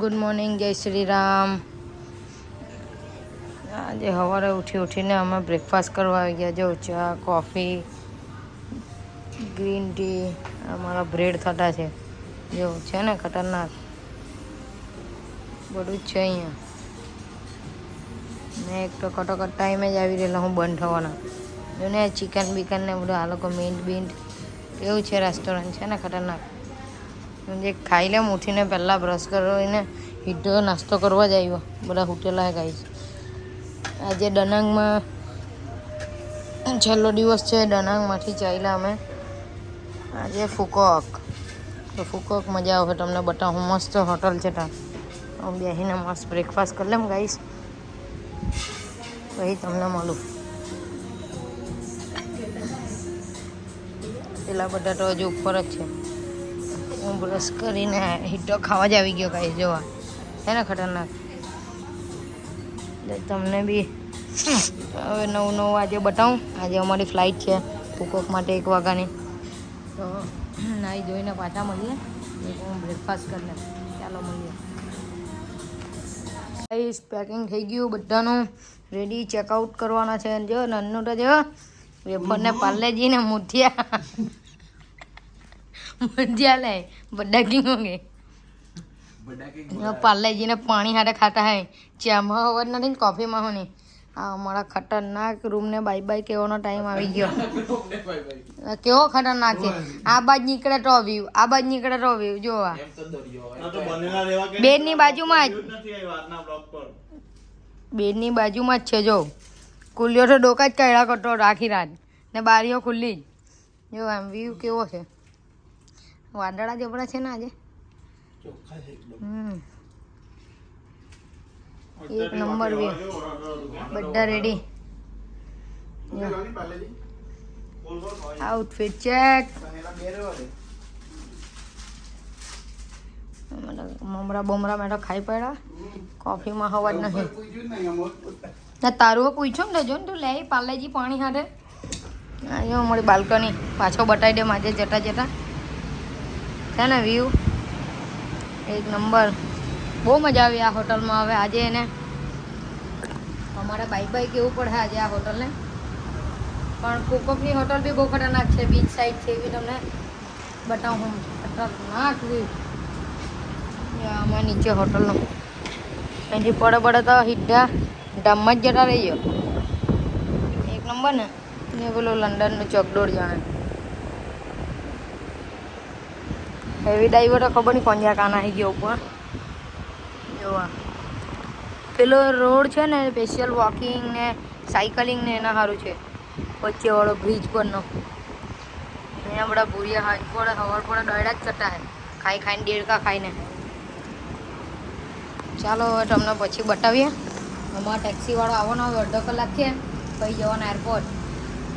Good morning, જય શ્રી રામ. આજે સવારે ઉઠીને અમે બ્રેકફાસ્ટ કરવા આવી ગયા. જો ચા, કોફી, ગ્રીન ટી, અમારા બ્રેડ થતા છે. જો છે ને ખતરનાક બધું જ છે અહીંયા. ને એક તો કટોકટ ટાઈમે જ આવી રહેલા હું બંધ થવાના. જો ને ચિકન બિકન ને બધું આ લોકો મીન્ટ કેવું છે રેસ્ટોરન્ટ છે ને ખતરનાક. જે ખાઈ લેમ ઉઠીને પહેલાં બ્રશ કરીને સીધો નાસ્તો કરવા જ આવ્યો. બધા હોટેલા હે ગાઈસ. આજે દનાંગમાં છેલ્લો દિવસ છે. દનાંગમાંથી ચાલ્યા અમે આજે ફુકોક. તો ફુકોક મજા આવે તમને બતાવું. મસ્ત હોટલ છે ત્યાં. હું બેસીને મસ્ત બ્રેકફાસ્ટ કરી લેમ ગાઈસ, પછી તમને મળું. પેલા બધા તો હજુ ઉપર જ છે. હું બ્રશ કરીને હીટો ખાવા જ આવી ગયો ગાઈસ. જોવા છે ને ખતરનાક. તમને બી હવે નવું આજે બતાવું. આજે અમારી ફ્લાઇટ છે ફુકોક માટે 1 વાગ્યાની. તો નાહી ધોઈને પાછા મળીએ. હું બ્રેકફાસ્ટ કરી લઉં. ચાલો મળીએ. ગાઈસ પેકિંગ થઈ ગયું બધાનું. રેડી ચેકઆઉટ કરવાના છે. જો નન્નું તો જો વેફરને પાર્લેજીને મુઠિયા લે બધા કિંગોગે પાર્લેજીને પાણી હાથે ખાતા હે. ચામાં અવાજ નથી, કોફીમાં હું નહીં. આ અમારા ખતરનાક રૂમને બાય બાય કહેવાનો ટાઈમ આવી ગયો. કેવો ખતરનાક છે. આ બાજ નીકળે તો વ્યૂ, આ બાજ નીકળે તો વ્યૂ. જોવા બેડની બાજુમાં જ, બેડની બાજુમાં જ છે. જો કુલિયો તો ડોકા જ કાઢ્યા કરતો આખી રાત ને બારીઓ ખુલ્લી જ. જો આમ વ્યૂ કેવો છે. વાદળા જબરા છે ને આજે. એક નંબર વ્યૂ. બધા રેડી. Outfit check. મમરા બમરા મેં તો ખાઈ પડ્યા. કોફીમાં હવા જ નથી. ના તારું પૂછ્યું ને જો ને તું લે પાર્લેજી પાણી હાથે. અહીંયા અમારી બાલ્કની પાછો બતાવી દે માજે જતા જતા છે ને વ્યૂ એક નંબર. બહુ મજા આવી આ હોટલમાં. હવે આજે એને અમારે બાય બાય કેવું પડે આજે આ હોટલને. પણ ફુકોકની હોટલ બી બહુ ખતરનાક છે. બીચ સાઈડ છે એવી તમને બતાવું હું. ખતરનાક વ્યૂ. આમાં નીચે હોટલનો અહીંથી પડે તો સીધા ડામમાં જ જતા રહી ગયો. એક નંબર ને. ને પેલું લંડનનું ચોકડોળ જાણે. હેવી ડાઈવર ખબર નહીં કોણ કાના આવી ગયો ઉપર. જોવા પેલો રોડ છે ને સ્પેશિયલ વોકિંગ ને સાયકલિંગ ને એના સારું છે. વચ્ચેવાળો બ્રિજ પરનો. અહીંયા બધા ભૂરિયા હાથ પડે હવાર પડે દોડ્યા જ કરતા હે. ખાઈને દેડકા ખાઈને. ચાલો હવે તમને પછી બતાવીએ. અમારા ટેક્સીવાળો આવવાનો હવે અડધો કલાક છે. પછી જવાના એરપોર્ટ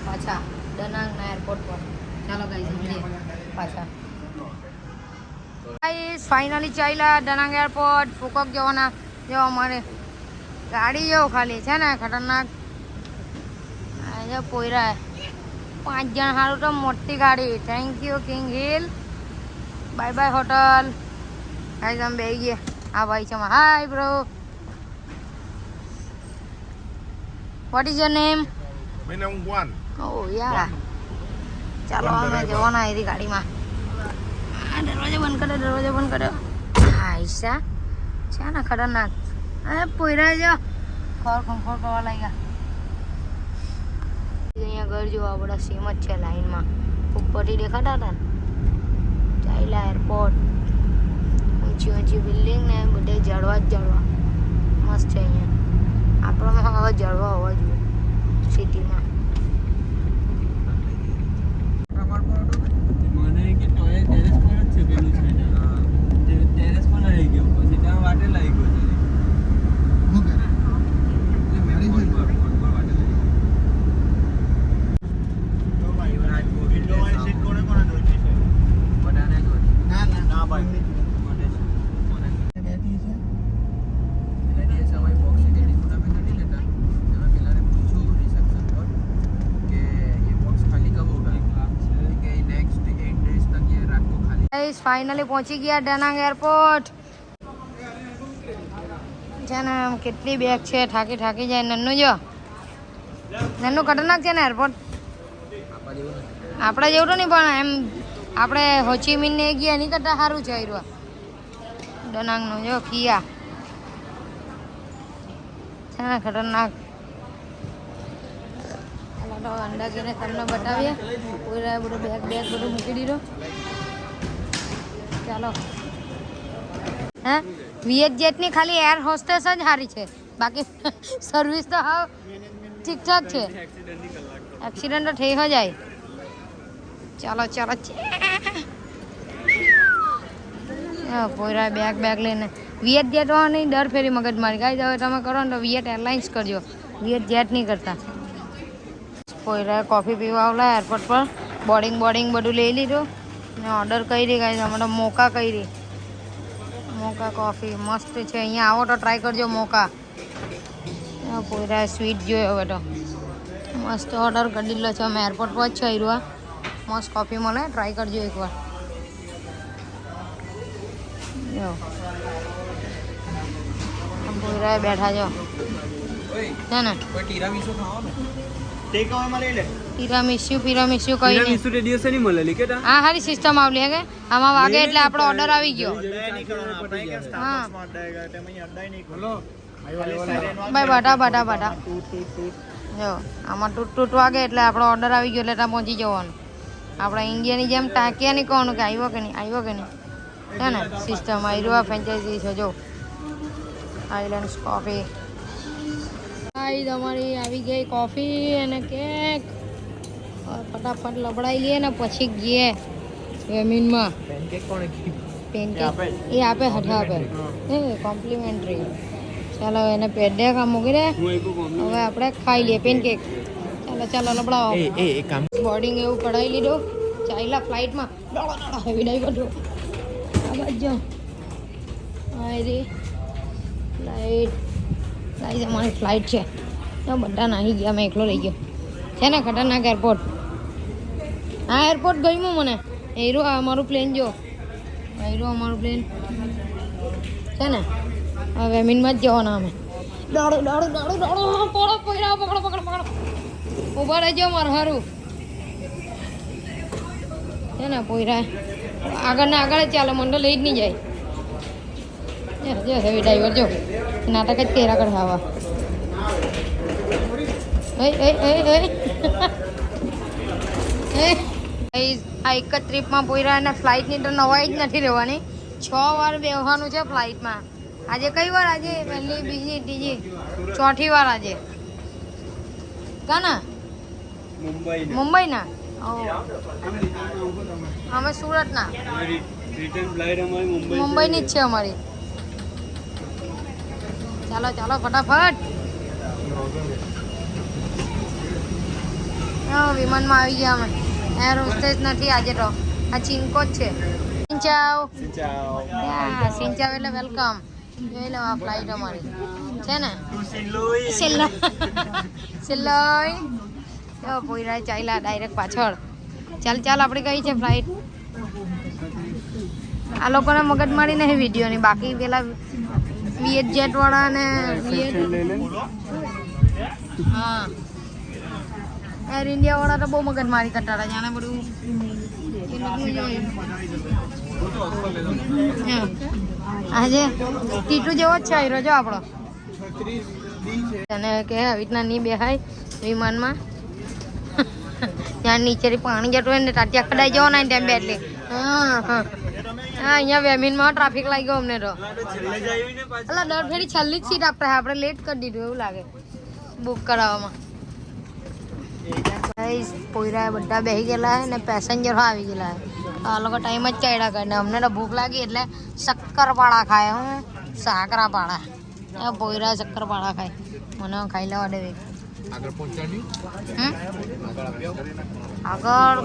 પાછા દનાંગના એરપોર્ટ પર. ચાલો ગાઈસ મળીએ પાછા. ગાઈસ ફાઇનલી ચાલ્યા દનાંગ એરપોર્ટ. ફુકોક જવાના. જો અમારે ગાડી જેવો ખાલી છે ને ખતરનાક. આજે પોયરા 5 જણ સારું તો મોટી ગાડી. Thank you King Hill. Bye bye hotel. Guys અમે બેસી ગયા. આ ભાઈ છે. Hi bro. What is your name? My name Juan. Oh yeah. ચાલો અમે જવાના એરી ગાડીમાં. દરવાજો બંધ કર્યો. આયશા છે ને ખતરનાક. અરે પોયરા જો ખોર કરવા લાગ્યા. અહીંયા ઘર જોવા બધા સેમ જ છે લાઈનમાં. ઉપરથી દેખાતા હતા ને. ચાલ્યા એરપોર્ટ. ઊંચી બિલ્ડિંગ ને બધે ઝાડવા મસ્ત છે અહીંયા. આપણામાં હવે ઝાડવા હોવા જોઈએ સિટીમાં. ફાઇનલી પહોંચી ગયા દનાંગ એરપોર્ટ. છે ને આમ કેટલી બેગ છે, થાકી જાય. નન્નું જો નન્નું ખતરનાક છે ને એરપોર્ટ. આપણા જેવું તો નહીં પણ એમ આપણે હોચીમિન ને ગયા એની કરતાં સારું છે. આવ્યું ડનાંગનું જો કિયા છે ને ખતરનાક. અંડા ગઈને તમને બતાવીએ. પૂરા બધું બેગ બધું મૂકી દીધો. ચાલો હા વીએચ જેટની ખાલી એર હોસ્ટેસ જ સારી છે, બાકી સર્વિસ તો હા ઠીકઠાક છે. એક્સિડન્ટ તો થઈ જાય. ચાલો પૂરા બેગ લઈને વીએચ જેટ નહીં દર ફેરી મગજ મારી ગાઈ. હવે તમે કરો ને તો વીએચ એરલાઇન્સ કરજો, વીએચ જેટ નહીં કરતા. પોયરા કોફી પીવા આવલા એરપોર્ટ પર. બોર્ડિંગ બધું લઈ લીધું ને ઓર્ડર કરી ગાઈ. અમે તો મોકા કરી. મોકા કોફી મસ્ત છે. અહીંયા આવો તો ટ્રાય કરજો મોકા. પોયરા સ્વીટ જોયો હવે તો મસ્ત ઓર્ડર કરી દીધો છે. અમે એરપોર્ટ પર જ છે. આવ્યું મસ્ત કોફી મળે, ટ્રાય કરજો એકવાર. જો પોયરા બેઠા છો છે ને. પિરામિસ્યુ કઈ નહીં. હા હારી સિસ્ટમ આવલી કે આમાં વાગે એટલે આપણો ઓર્ડર આવી ગયો. હા ભાઈ બટા જો આમાં તૂટ વાગે એટલે આપણો ઓર્ડર આવી ગયો એટલે ત્યાં પહોંચી જવાનું. આપણા ઇન્ડિયાની જેમ ટાંક્યા નહીં કહવાનું કે આવ્યો કે નહીં છે ને. સિસ્ટમ આવ્યું ફ્રેન્ચાઇઝી છે. જો આઈલેન્ડ્સ કોફી તમારી આવી ગઈ કોફી અને કેક. ફટાફટ લબડાઈ લઈએ ને પછી ગઈએ વેમિનમાં. પેનકેક એ આપે હઠા આપે કોમ્પ્લિમેન્ટરી. ચાલો એને પેડે કામ મૂકી દે. હવે આપણે ખાઈ લઈએ પેનકેક. ચાલો લબડાવો. બોર્ડિંગ એવું કઢાઈ લીધું. ચાલ્યા ફ્લાઇટમાં હેવી ડાઈ બધું. આ બાજુ અમારી ફ્લાઇટ છે. બધા નાહી ગયા, મેં એકલો લઈ ગયો છે ને. ખતરનાક એરપોર્ટ. હા એરપોર્ટ ગયું મને. એરું અમારું પ્લેન જો. અમારું પ્લેન છે ને. હવે વેમિનમાં જ જવાના અમે. પકડો ઊભા રહેજો મારે સારું છે ને. પોયરા આગળ ને આગળ જ ચાલે, મને તો લઈ જ નહીં જાય. જો હેવી ડ્રાઈવર જો નાટક જ કર્યા કરે. આવા આ એક જ ટ્રીપમાં પોયરા અને ફ્લાઇટની તો નવાઈ જ નથી રહેવાની. 6 વાર બેસવાનું છે ફ્લાઇટમાં. આજે કઈ વાર? આજે પહેલી, બીજી, ત્રીજી, ચોથી વાર આજે. કાના મુંબઈના અમે સુરતના. મુંબઈની જ છે અમારી. ચાલો ફટાફટ. વિમાનમાં આવી ગયા અમે. એર હોસ્ટેસ નથી આજે તો, આ ચિંકો જ છે. સિંચાવ એટલે વેલકમ. જોઈ લો આ ફ્લાઇટ અમારી છે ને. સિલ્લોય પોયરા ચાલ્યા ડાયરેક્ટ પાછળ. ચાલ આપણી કઈ છે ફ્લાઇટ. આ લોકોને મગજ મારી નહીં વિડીયોની. બાકી પેલા વીએચ જેટ વાળા ને હા એર ઇન્ડિયા વાળા તો બહુ મગજ મારી કરતા હતા. જાણે બધું આજે ટીટુ જેવો જ છે હીરો જો આપણો. અને કે આવી રીતના નહીં બેહાય વિમાનમાં. ત્યાં નીચેથી પાણી જતું હોય ને ત્યાં કડાઈ જવાના ટાઈમ બે એટલે. હા અહીંયા વેમિનમાં ટ્રાફિક લાગ્યો અમને તો. એટલે દર ફેરી છેલ્લી જ સીટ આપણે લેટ કરી દીધું એવું લાગે બુક કરાવવામાં. પોયરા બધા બેસી ગયેલા ને પેસેન્જરો આવી ગયેલા. આ લોકો ટાઈમ જ ચાલ્યા કરે. અમને તો ભૂખ લાગી એટલે શક્કરપાળા ખાય. સાકરાપાળા પોયરા શક્કરપાળા ખાય. મને ખાઈ લેવા દે. આગળ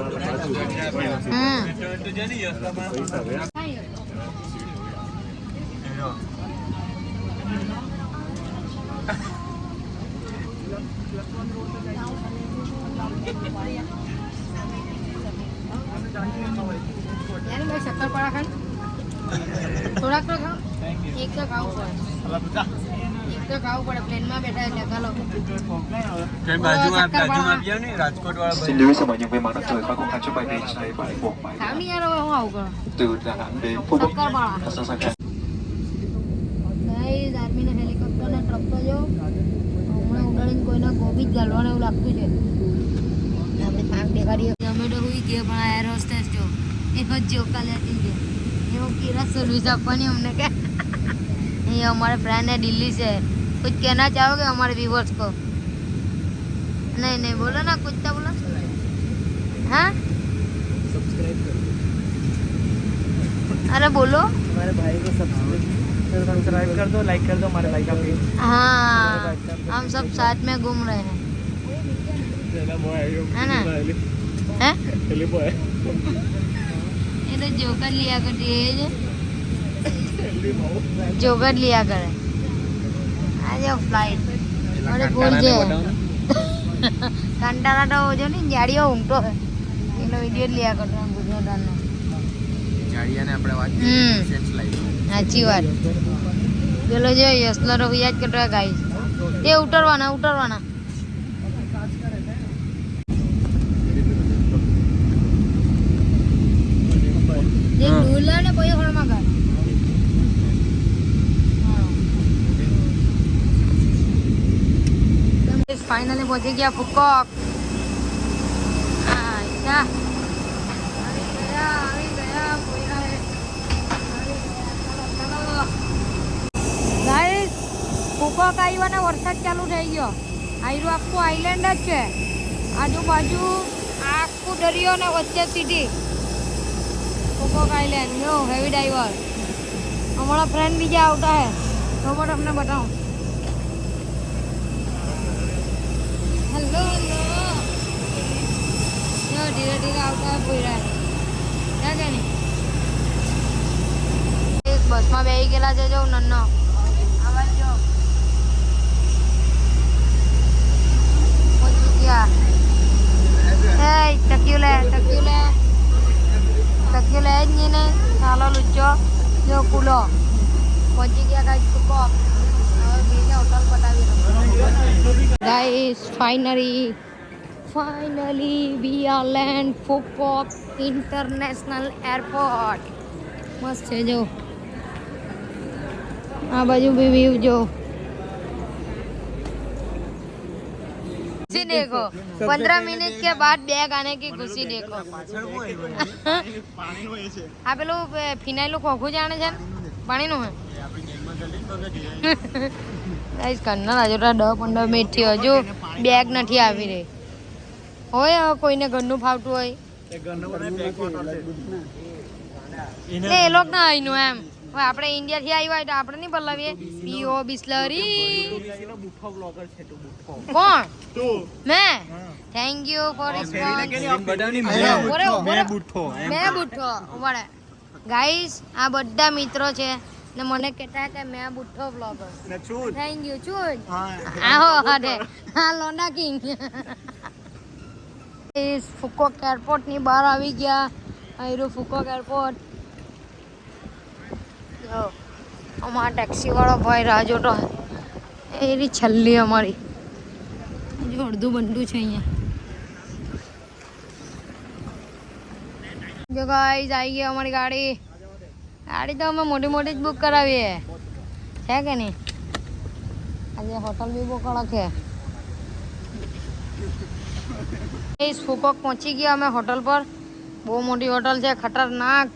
શક્કરપાળા ખાય થોડાક તો ખાઓ. એક તો ખાવું પડે પ્લેનમાં બેઠા એટલે ચાલો રાજકોટ વાળા 先留什麼因為馬德在法國拍出幣地係擺國幣， ખામી યાર હવે હું આવું કરું 對但係你鋪鋪 શક્કરપારા 實實實 ગાઈસ આર્મીના હેલિકોપ્ટરના ટ્રક તો જો હમણાં ઉડાડીને કોઈના ગોબી જ ગાલવાનું એવું લાગતું છે આપણે પાંખ દેખાડીએ અમે તો હોઈ ગયા પણ આ એર હોસ્ટેસ જો એક જ જોકા લેતી છે એવો કેરા સર્વિસ આપવાની અમને કે ये हमारे फ्रेंड है दिल्ली से कुछ कहना चाहोगे हमारे व्यूवर्स को नहीं नहीं बोलो ना कुछ तो बोलो हाँ सब्सक्राइब कर अरे बोलो हमारे भाई को सब्सक्राइब कर दो लाइक कर दो हमारे भाई का पेज हाँ हम सब साथ में घूम रहे हैं है ना हैं ये तो जोकर लिया करती है जोकर लिया करे आ जाओ फ्लाइट अरे भूल जाए कंटारा तो हो जो नहीं जाड़ियो ઊંઘતો है એનો વિડિયો લ્યા કરતો ગુજરાતનો જાડિયાને આપણે વાત સેન્સ લાઈવ સાચી વાત પેલો જો યસલો રો યાદ કરતો ગાઈસ એ ઉતરવાના જે ડુલા ને કોઈ હોળમાં કર फाइनली पहुंचे गया फुकॉक गाइस फुकॉक આવ્યો ને વરસાદ ચાલુ થઈ ગયો આયરું આખું આઈલેન્ડ જ છે આજુબાજુ આખું દરિયો ને વચ્ચે સિટી ફુકॉक આઈલેન્ડ જો હેવી ડાઈવર हमारा फ्रेंड બીજા આવતા है तो मैं તમને बताऊं हेलो जो धीरे धीरे આવતા પૂરા क्या कहनी एक बस में બેહી ગયેલા છે જો નન્નો આવાજ જો પહોંચી ગયા એ ટક્યું લે જ નહીં ને ચાલો લુચ્ચો જો કુલો પહોંચી ગયા કાંઈ ચૂકો હવે બેને hotel પટાવી Guys, finally we are land Phuket International Airport. मस्त है जो आ बाजू भी व्यू जो खुशी देखो 15 मिनट के बाद बैग आने की खुशी देखो हाँ पेलू फिनाइल खोखू जाने છે પાણી નું હે ગાઈસ કન્ના રાજોટા 10-15 મિનિટ થી હજુ બેગ નથી આવી રહી હોય કોઈને ઘરનું ફાવતું હોય એટલે એ લોક ના આવીનું એમ હવે આપણે ઇન્ડિયા થી આવ્યા હોય તો આપણે નહીં બોલાવીએ પીઓ બિસ્લરી કોણ મેં થેન્ક યુ ફોર રિસ્પોન્સ મેં બુઠ્ઠો વળે ગાઈસ આ બધા મિત્રો છે ને મને કહેતા કે મેં બુઠ્ઠો બ્લોગર થેન્ક યુ ચૂજ આહો હાડે હા લોના કિંગ इस फुकोक एयरपोर्ट ની બહાર આવી ગયા આયરો ફુકોક એરપોર્ટ જો અમારા ટેક્સી વાળો ભાઈ રાહ જોતો એરી છલ્લી અમારી જો અડધું બંધું છે અહીંયા જો ગાઈસ આવી ગઈ અમારી ગાડી તો અમે મોટી મોટી જ બુક કરાવીએ છે કે નહીં આજે હોટલ બી બહુ કડક છે इस फुकोक पहुंची गया અમે હોટલ પર બહુ મોટી હોટલ છે ખતરનાક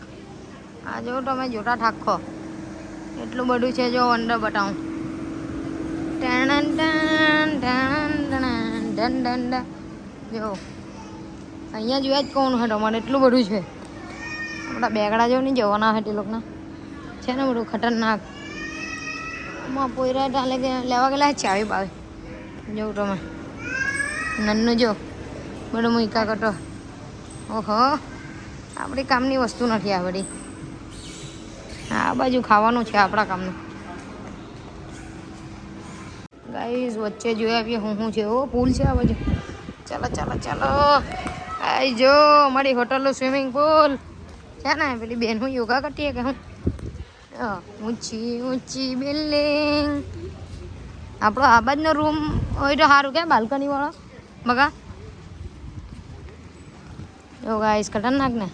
આ જો તમે જોટા ઠાકો એટલું બધું છે જો અંદર બતાવું ton ton ton ton ton જો અહીંયા જોયા જ કોણ હે તમારે એટલું બધું છે આપણા બેગડા જો નહીં જવાના હે તે લોકોના છે ને બધું ખતરનાક માં પોયરા ડાલે કે લેવા ગયેલા ચાવી બાવે જોઉં તમે નન્નું જો બધું મૂકા કટો ઓહો આપણી કામની વસ્તુ નથી આ બધી આ બાજુ ખાવાનું છે આપણા કામનું ગાઈસ વચ્ચે જોઈ આવીએ હું છે ઓ પુલ છે આ બાજુ ચાલો ચાલો ચાલો આઈ જો અમારી હોટલનું સ્વિમિંગ પુલ છે ને પેલી બેન હું યોગા કરતી કે હું ઊંચી ઊંચી બિલ્ડિંગ. આપણો આ બાજુનો રૂમ હોય તો સારું કે બાલ્કની વાળો બગા. જો ગાઈસ ખતરનાક ને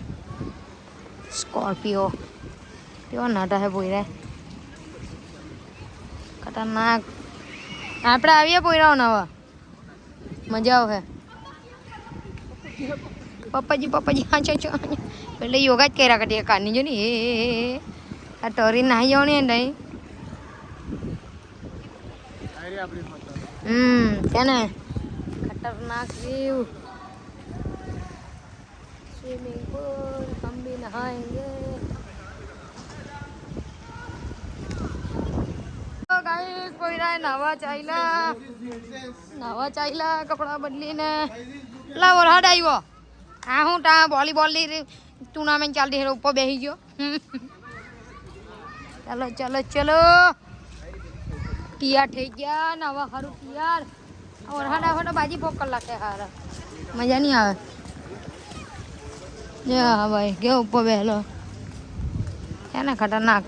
સ્કોર્પિયો કેવો નાટા હે પોયરા ખતરનાક. આપણે આવીએ પોયરાઓ નવા મજા આવે. પપ્પાજી હા ચો એટલે યોગા જ કર્યા કરતી કારની જો ને એ આ ટરી નાહી જવાની નહીં. છે ને खतरनाक व्यू. स्विमिंग पूल हम भी नहाएंगे. तो गाइस कोयरा नहावा चाइला कपड़ा बदलीने ला वरहाड આવ્યો. આ હું તા વોલીબોલ ની ટુર્નામેન્ટ ચાલતી છે ઉપર બેસી ગયો. ચલો તૈયાર થઈ ગયા નવા હારું તૈયાર. વરહાડ આવે તો બાજી પોક કલાકે હારા મજા નહીં આવે. હા ભાઈ કે ઉપર બેહેલો છે ને ખતરનાક.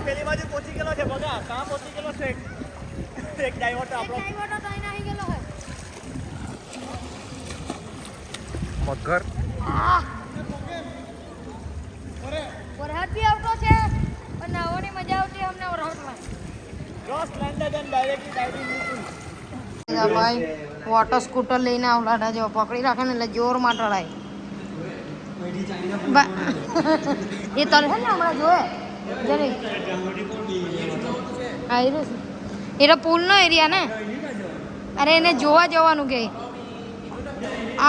પેલી બાજુ પહોંચી ગયેલો છે બગા. કાં પહોંચી ગયેલો છે એક ડ્રાઈવર તો આપણો મગર. વરસાદ બી આવતો છે પણ નાવાની મજા આવતી અમને વરસાદમાં. Cross landed and directly diving into. ભાઈ વોટર સ્કૂટર લઈને આવલા જો પકડી રાખે ને એટલે જોરમાં ટળાય. એ તરફ ને હમણાં જોયે એ તો પુલનો એરિયા ને. અરે એને જોવા જવાનું કે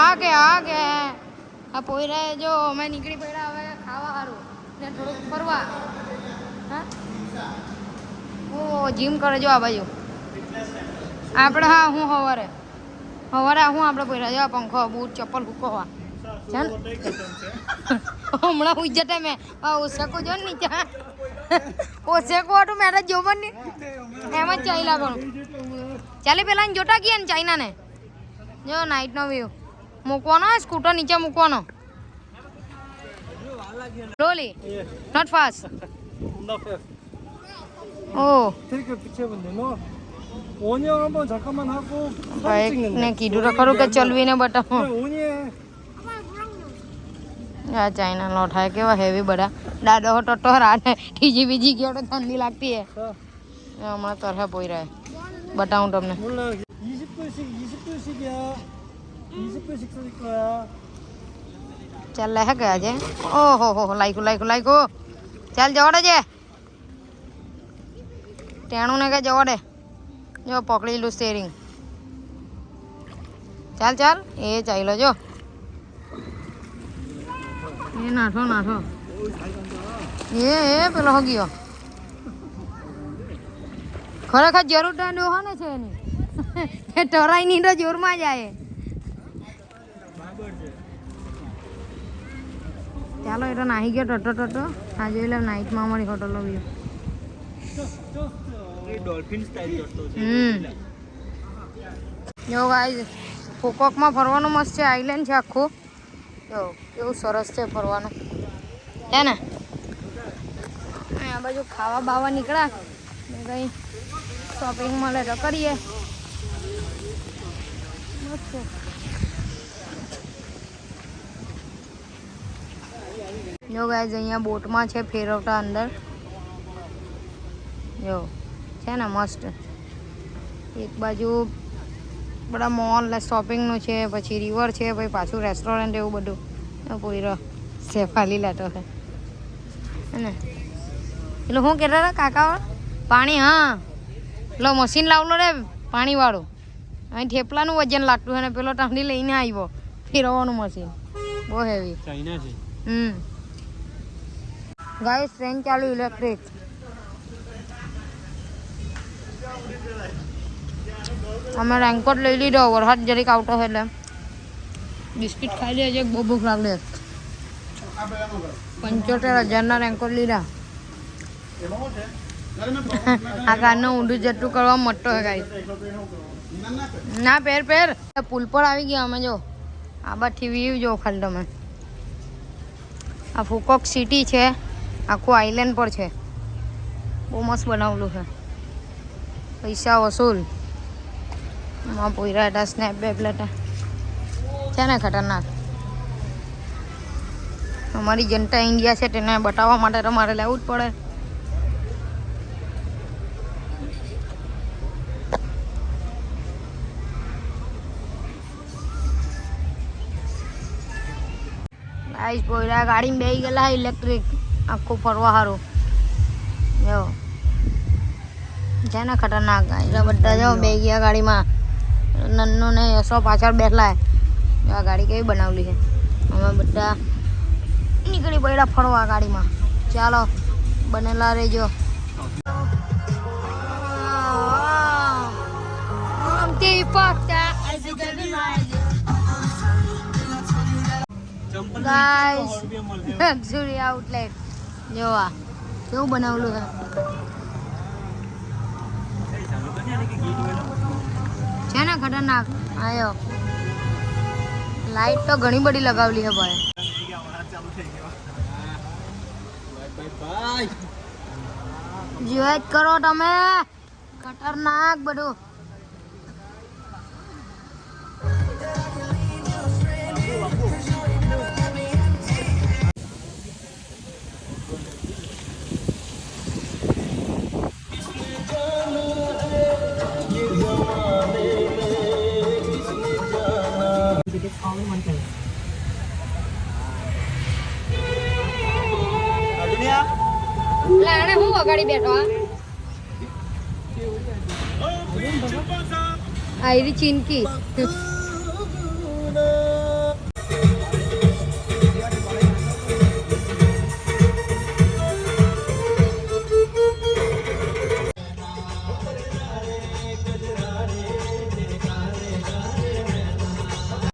આ પોયરા જો અમે નીકળી પડ્યા હવે ખાવા સારું ને થોડુંક ફરવા. હા ઓ જીમ કરે જો આ બાજુ આપણે. હા હું સવારે હું આપણે પોયરા જો પંખો બૂટ ચપ્પલ હુકોવા છે ને હમણાં ઉઈ જતા મેં ઓસેકો જો ને નીચે ઓસેકો હતું મેં જોવાનું નહીં એમ જ ચાલ્યા ઘણું ચાલે પેલા જોતા ગયા ને ચાઇના ને. જો નાઇટનો વ્યૂ મૂકવાનો સ્કૂટર નીચે મૂકવાનો. Slowly not fast. ઓ પીછે બંને નો ઓને 한번 잠깐만 하고 ભાઈ ને કીધું તો ખરું કે ચલવીને બતાવો. આ ચાઇના નો થાય કેવા હેવી બધા દાદો ટોટો રાને ઠીજી બીજી ગયો તો ઠંડી લાગતી હે. હમણાં તરહે પોઈ રહે બતાવું તમને. 20분씩이야. 20분씩 쏠 거야. ચાલ લે ગયા છે. ઓહો હો લાઈકું ચાલ જવાડે છે ટેણું ને કે જવાડે. જો પકડી લું સ્ટેરિંગ. ચાલ એ ચાલ્યો જો એ નાઠો એ પેલો હો ગયો. ખરેખર જરૂર તો ડોહાને છે એની એ ટરાઈ ની તો જોરમાં જાય. ચાલો એ તો નાહી ગયો ટોટો. આ જોઈ લે નાઇટમાં અમારી હોટલો બી. ડોલ્ફિન સ્ટાઇલ કરતો છે. જો ગાઈસ ફોકોકમાં ફરવાનું મસ્ત છે. આઈલેન્ડ છે આખું. જો કેવું સરસ છે ફરવાનું છે ને. આ બાજુ ખાવા બાવા નીકળ્યા ને કંઈ શોપિંગ મળે તો કરીએ. મસ્ત છે. જો ગાઈસ અહીંયા બોટમાં છે ફેરવતા અંદર. જો છે ને મસ્ત. એક બાજુ બધા મોલ ને શોપિંગનું છે પછી રિવર છે પછી પાછું રેસ્ટોરન્ટ એવું બધું પોઈરો સેફાલી લાટો છે ને. એટલે હું કહેતા હતા કાકા પાણી. હા પેલો મશીન લાવલો રે પાણીવાળું. અહીં થેપલાનું વજન લાગતું હોય ને પેલો ટાંડી લઈને આવ્યો ફેરવવાનું મશીન બહુ હેવી. ચાઇના છે. ગાઈસ ટ્રેન ચાલુ ઇલેક્ટ્રિક. અમે રેનકોટ લઈ લીધો વરસાદ જરીક આવતો હોય એટલે બિસ્કિટ ખાઈ લે છે. બહુ ભૂખ લાગે. 75,000ના રેનકોટ લીધા. આ કારનું ઊંધું જતું કરવા મોટો હોય ગાઈસ. ના પહેર પહેર પુલ પર આવી ગયા અમે જો આ બાથી વ્યૂ જો ખાલી તમે આ ફુકોક સિટી છે આખું આઈલેન્ડ પર છે બહુ મસ્ત બનાવેલું છે પૈસા વસૂલ માં પોઈરા હતા સ્નેપ બેપ લેટા છે ને ખતરનાક અમારી જનતા ઇન્ડિયા છે તેને બતાવવા માટે તમારે લેવું જ પડે આઈસ પોઈરા ગાડીમાં બેસી ગયેલા ઇલેક્ટ્રિક આખું ફરવા સારું જો છે ને ખતરનાક બધા જો બે ગયા ગાડીમાં નન્નુ ને યશો પાછળ બેઠલા આ ગાડી કેવી બનાવેલી છે અમે બધા નીકળી પડ્યા ફરવા ગાડીમાં ચાલો બનેલા રહેજો ગાઈસ લક્ઝરી આઉટલેટ જોવા કેવું બનાવેલું છે ને ખતરનાક આયો લાઈટ તો ઘણી બધી લગાવેલી છે ભાઈ જોઈ કરો તમે ખતરનાક બધું હું વગાડી બેઠો આયરી ચીનકી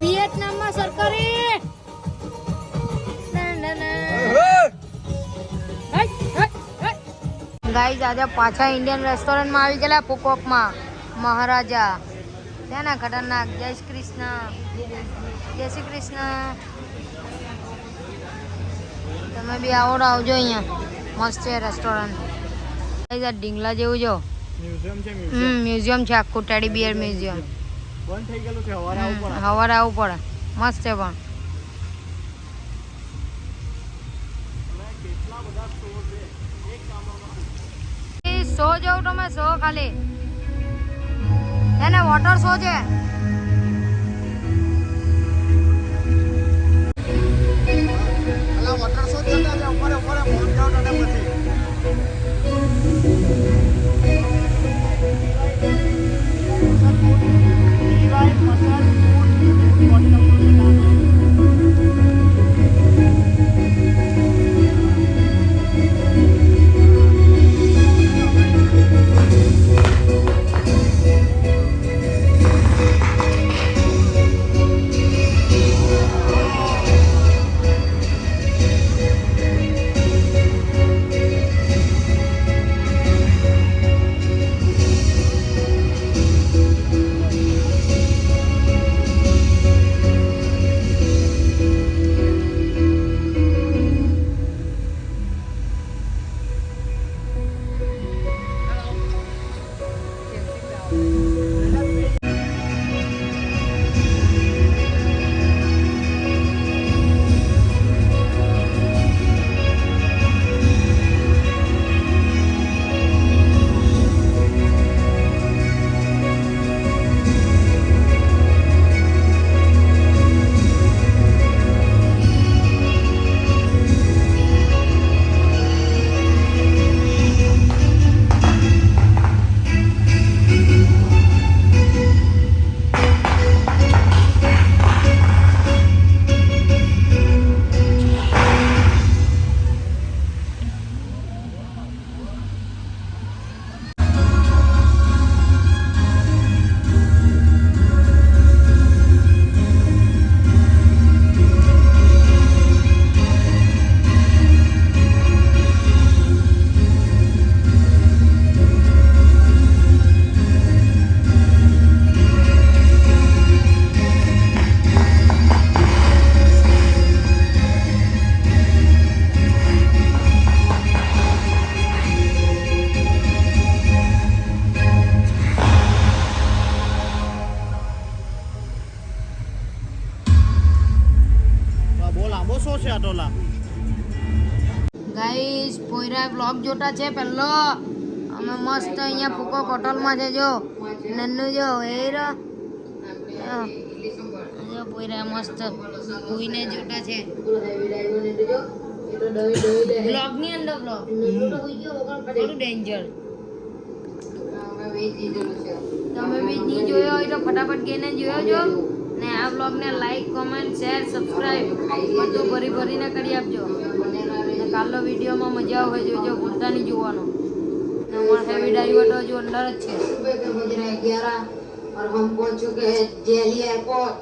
વિયેતનામમાં સરકારી ગાઈસ આજે પાછા ઇન્ડિયન રેસ્ટોરન્ટમાં આવી ગયેલા ફુકોકમાં મહારાજા છે ને ખતરનાક જય શ્રી કૃષ્ણ જય શ્રી કૃષ્ણ તમે બી આવો આવજો અહીંયા મસ્ત છે રેસ્ટોરન્ટ ગાઈસ આ ઢીંગલા જેવું જો મ્યુઝિયમ છે આખું ટેડી બિયર મ્યુઝિયમ બંધ થઈ ગયેલું છે સવારે આવવું પડે મસ્ત છે પણ શો જવું તમે શો ખાલી એને વોટર શો છે વોટર શો જોતા ઉપર ઉપર ફોન જાવ તને પછી ઓછો છે આટોલા. ગાઈસ પોયરા બ્લોગ જોતા છે પહેલો અમે મસ્ત અહીંયા ફૂકો હોટલમાં છે જો નન્નુ જો એ રો જો પોયરા મસ્ત કોઈને જોતા છે બ્લોગ ની અંદર બ્લોગ થોડું ડેન્જર તમે બી નહીં જોયો હોય તો ફટાફટ ગઈને જોયો જો ને આ બ્લોગને લાઈક કોમેન્ટ શેર સબસ્ક્રાઇબ બધું ભરીને કરી આપજો ને કાલનો વિડીયોમાં મજા આવે જોજો ભૂલતા નહીં જોવાનો ને અમારા હેવી ડાઈવર હજુ અંદર જ છે 11 और हम पहुंच चुके हैं दिल्ली एयरपोर्ट